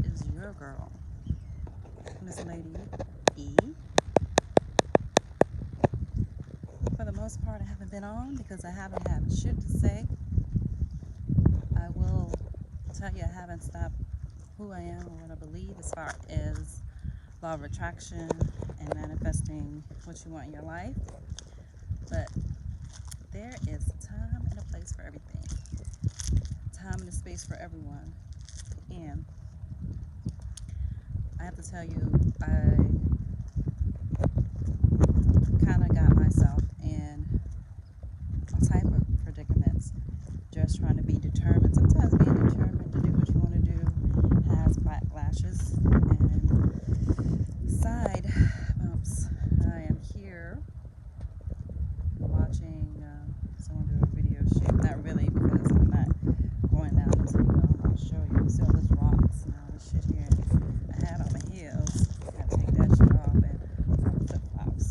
is your girl, Miss Lady E. For the most part, I haven't been on because I haven't had shit to say. I will tell you I haven't stopped who I am or what I believe as far as law of attraction and manifesting what you want in your life. But there is a time and a place for everything, time and a space for everyone. And I have to tell you, I kind of got myself in all type of predicaments just trying to be determined. Sometimes being determined to do what you want to do has backlashes and side bumps. I am here watching someone do a video shoot. Not really, because I'm not going down this hill. I'll show you. See all those rocks and all this shit here. I had on my heels. I had to take that shit off and flip flops.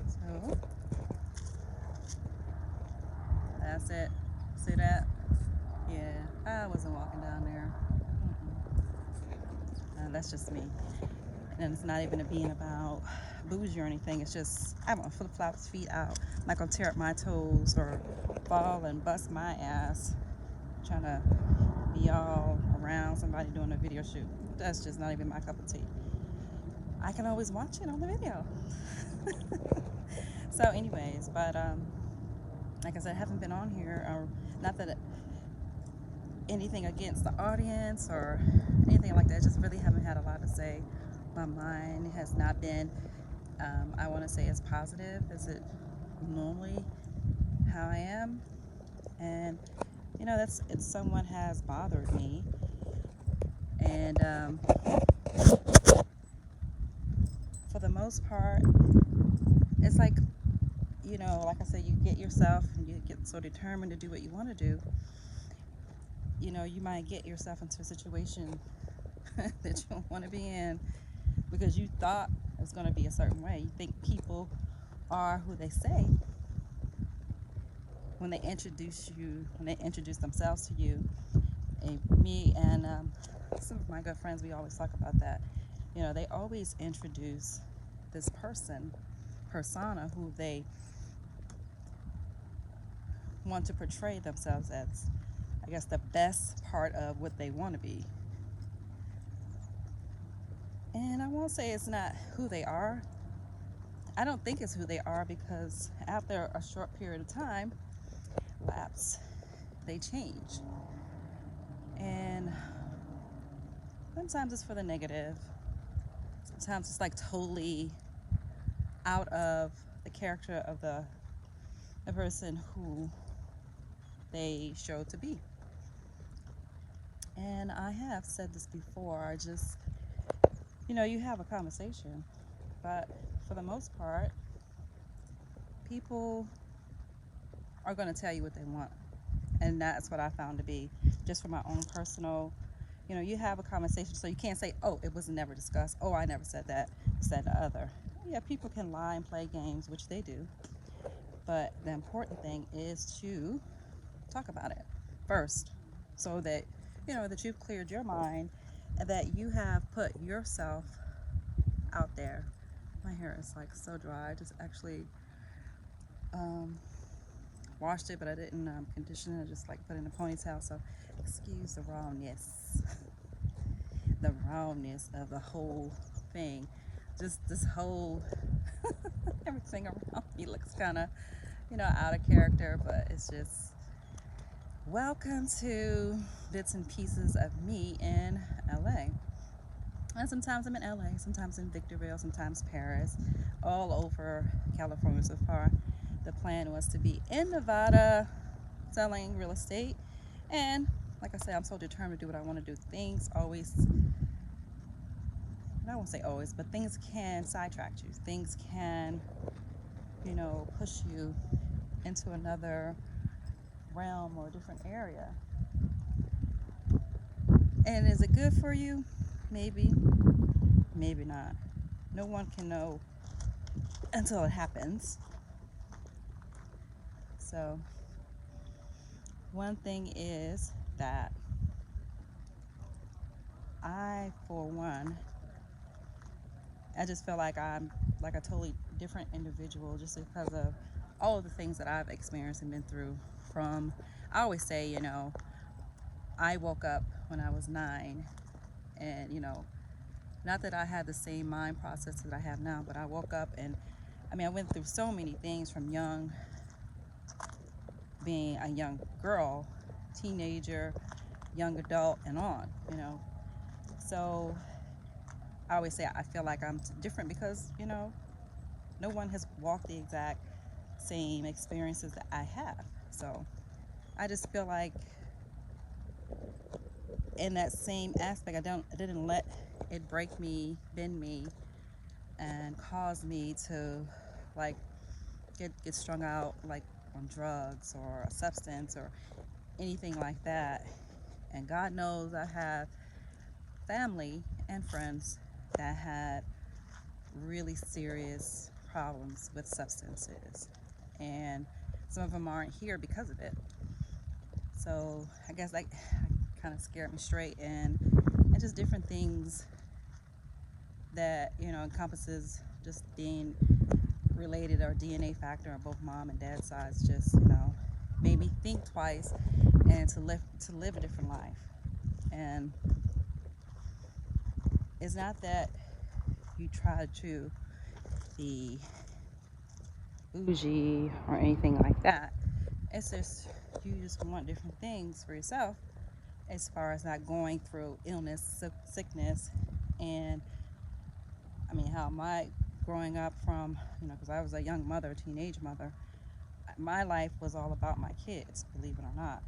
So that's it. See that? Yeah, I wasn't walking down there. That's just me. And it's not even being about bougie or anything. It's just I want flip flops, feet out. I'm not gonna tear up my toes or fall and bust my ass trying to be all around somebody doing a video shoot. That's just not even my cup of tea. I can always watch it on the video. So, anyways, but like I said, I haven't been on here, or not that anything against the audience or anything like that. I just really haven't had a lot to say. My mind has not been, I want to say, as positive as it normally how I am. And that's it. Someone has bothered me, and for the most part, it's like like I said, you get yourself and you get so determined to do what you want to do. You might get yourself into a situation that you don't want to be in because you thought it was going to be a certain way. You think people are who they say when they introduce themselves to you. And me and some of my good friends, we always talk about that. They always introduce this persona who they want to portray themselves as, I guess, the best part of what they want to be. And I won't say it's not who they are. I don't think it's who they are, because after a short period of time lapse, they change. And sometimes it's for the negative. Sometimes it's like totally out of the character of the person who they show to be. And I have said this before, just, you have a conversation, but for the most part, people are going to tell you what they want. And that's what I found to be, just for my own personal, you have a conversation, so you can't say, oh, it was never discussed. Oh, I never said that, said the other. Yeah, people can lie and play games, which they do. But the important thing is to talk about it first, so that, that you've cleared your mind and that you have put yourself out there. My hair is like so dry. I just actually washed it, but I didn't condition it. I just like put it in a ponytail. So excuse the rawness, the rawness of the whole thing. Just this whole everything around me looks kind of, out of character, but it's just welcome to bits and pieces of me in LA. And sometimes I'm in LA, sometimes in Victorville, sometimes Paris, all over California so far. The plan was to be in Nevada selling real estate. And like I said, I'm so determined to do what I want to do. Things always, I won't say always, but things can sidetrack you. Things can, push you into another realm or a different area. And is it good for you? Maybe, maybe not. No one can know until it happens. So One thing is that I, for one, I just feel like I'm like a totally different individual just because of all of the things that I've experienced and been through. From, I always say, I woke up when I was 9, and not that I had the same mind process that I have now, but I woke up and I went through so many things from being a young girl, teenager, young adult, and on. So I always say I feel like I'm different because, no one has walked the exact same experiences that I have. So I just feel like in that same aspect, I didn't let it break me, bend me, and cause me to like get strung out like on drugs or a substance or anything like that. And God knows I have family and friends that had really serious problems with substances, and some of them aren't here because of it. So I guess that kind of scared me straight, and just different things that encompasses just being related or DNA factor on both mom and dad sides. Just made me think twice and to live a different life. And it's not that you try to be bougie or anything like that. It's just you just want different things for yourself as far as not going through illness, sickness, and how my growing up from, because I was a young mother, teenage mother, my life was all about my kids, believe it or not.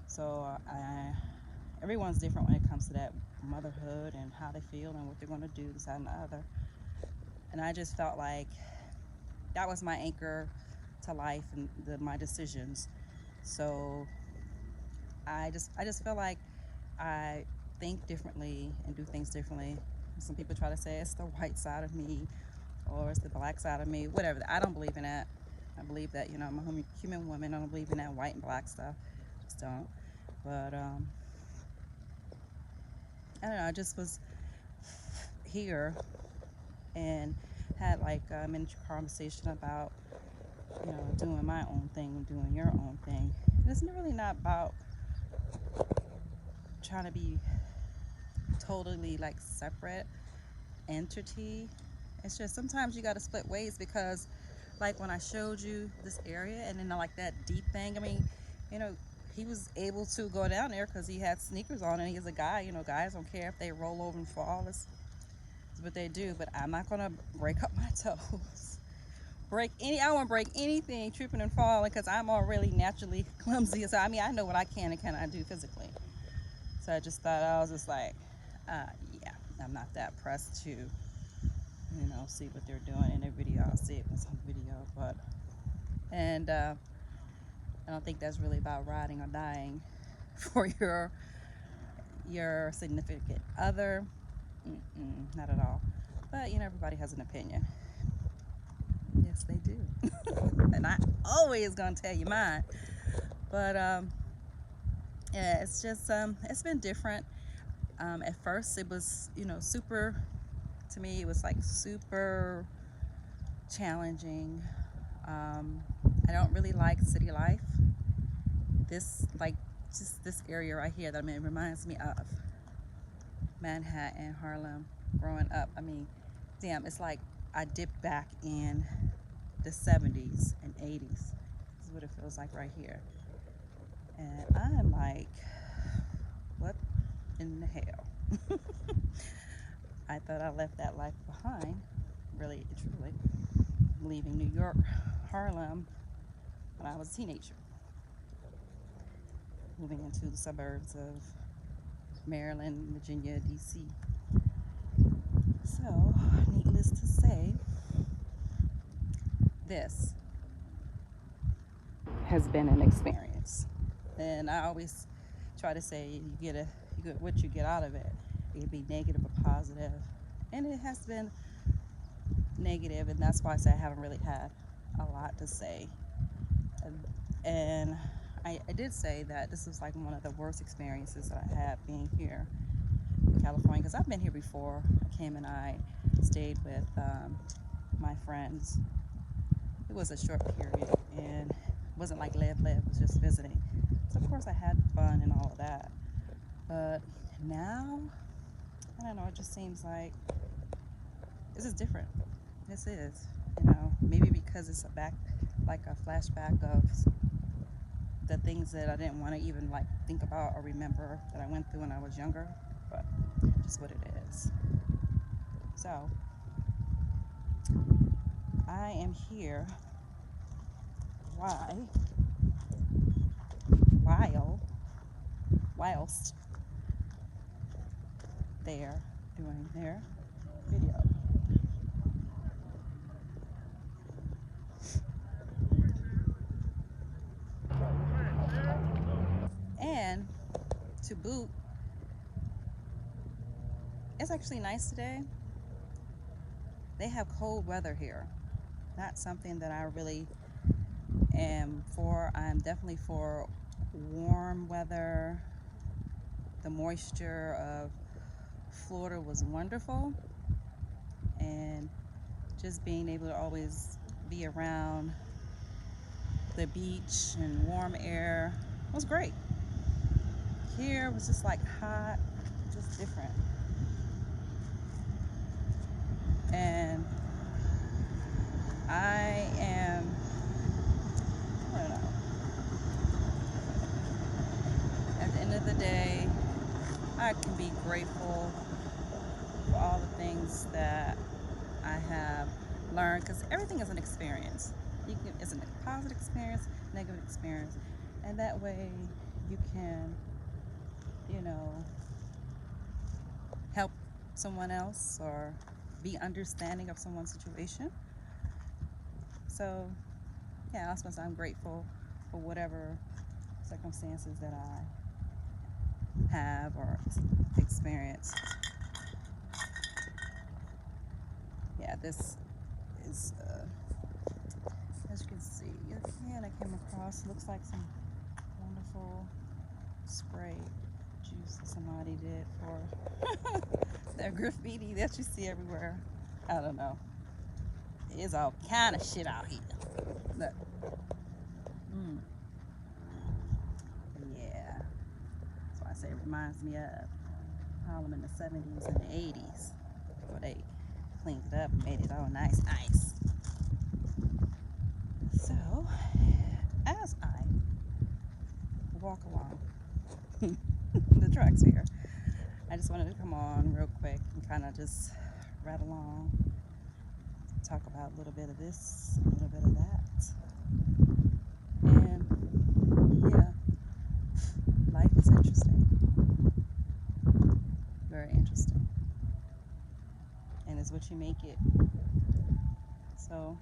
So everyone's different when it comes to that motherhood and how they feel and what they're going to do, this, that, and the other. And I just felt like that was my anchor to life and my decisions. So I just feel like I think differently and do things differently. Some people try to say it's the white side of me or it's the black side of me, whatever. I don't believe in that. I believe that I'm a human woman. I don't believe in that white and black stuff. Just don't. But I don't know. I just was here and had like a miniature conversation about doing my own thing, doing your own thing. And it's really not about trying to be totally like separate entity. It's just sometimes you got to split ways because, like when I showed you this area and then like that deep thing, you know, he was able to go down there because he had sneakers on and he's a guy. Guys don't care if they roll over and fall. That's what they do. But I'm not gonna break up my toes. I won't break anything tripping and falling because I'm already naturally clumsy. So I know what I can and cannot do physically. So I just thought I was just like, yeah, I'm not that pressed to see what they're doing in their video. I'll see it when it's on video, but and I don't think that's really about riding or dying for your significant other. Not at all. But everybody has an opinion. Yes, they do, and I always gonna tell you mine. But yeah, it's just it's been different. At first, it was super. To me, it was like super challenging. I don't really like city life. This like just this area right here that it reminds me of Manhattan, Harlem, growing up. Damn, it's like I dipped back in the 70s and 80s. This is what it feels like right here. And I'm like, what in the hell? I thought I left that life behind, really, truly, leaving New York, Harlem, when I was a teenager, moving into the suburbs of Maryland, Virginia, D.C. So, needless to say, this has been an experience. And I always try to say you get what you get out of it. It can be negative or positive. And it has been negative, and that's why I say I haven't really had a lot to say. And I did say that this was like one of the worst experiences that I had being here in California because I've been here before. I came and I stayed with my friends. It was a short period and it wasn't like live, it was just visiting. So, of course, I had fun and all of that. But now, I don't know, it just seems like this is different. This is, maybe because it's a back, like a flashback of the things that I didn't want to even like think about or remember that I went through when I was younger, but just what it is. So I am here. Why? While whilst they're doing their video. And to boot, it's actually nice today. They have cold weather here. Not something that I really am for. I'm definitely for warm weather. The moisture of Florida was wonderful, and just being able to always be around the beach and warm air was great. Here was just like hot, just different. And I am, I don't know, at the end of the day, I can be grateful for all the things that I have learned because everything is an experience. It's a positive experience, negative experience, and that way you can, you know, help someone else or be understanding of someone's situation. So, yeah, I suppose I'm grateful for whatever circumstances that I have or experience. Yeah, this is, as you can see, again, I came across, looks like some wonderful spray juice that somebody did for their graffiti that you see everywhere. I don't know. There's all kind of shit out here. Look. Yeah. That's why I say it reminds me of Harlem in the 70s and the 80s. Before they cleaned it up and made it all nice. So, as I walk along the tracks here, I just wanted to come on real quick and kind of just rattle along, talk about a little bit of this, a little bit of that. And yeah, life is interesting, very interesting, and it's what you make it. So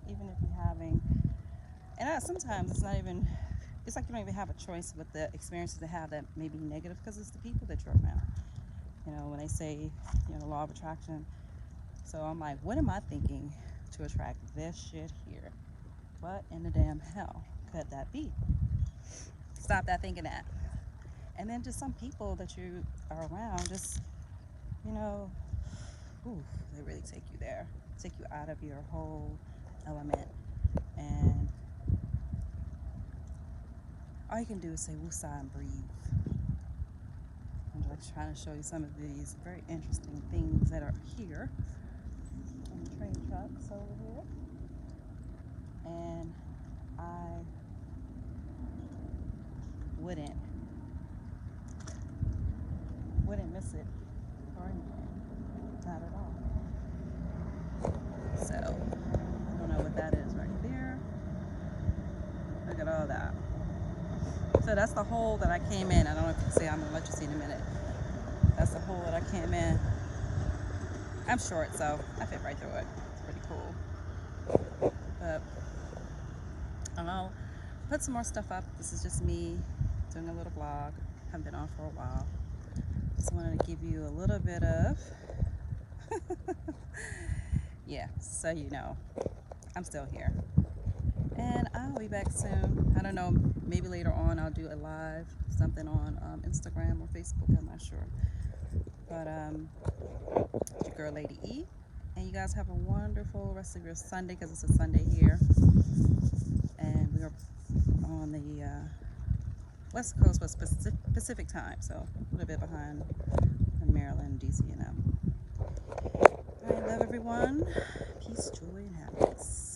even if you're having, and sometimes it's not even, it's like you don't even have a choice with the experiences they have that may be negative because it's the people that you're around. When they say, the law of attraction. So I'm like, what am I thinking to attract this shit here? What in the damn hell could that be? Stop that thinking that. And then just some people that you are around, just, you know, they really take you there, take you out of your whole element. And all you can do is say woosah and breathe. I'm just trying to show you some of these very interesting things that are here on the train tracks over here. And I wouldn't miss it for anything. Not at all. So, I don't know what that is right there. Look at all that. So that's the hole that I came in. I don't know if you can see. I'm going to let you see in a minute. That's the hole that I came in. I'm short, so I fit right through it. It's pretty cool. But I'll put some more stuff up. This is just me doing a little vlog. Haven't been on for a while. Just wanted to give you a little bit of yeah, so I'm still here. And I be back soon. I don't know, maybe later on I'll do a live, something on Instagram or Facebook, I'm not sure. But it's your girl, Lady E. And you guys have a wonderful rest of your Sunday, because it's a Sunday here. And we are on the West Coast, but Pacific time, so a little bit behind Maryland, DC, and I love everyone. Peace, joy, and happiness.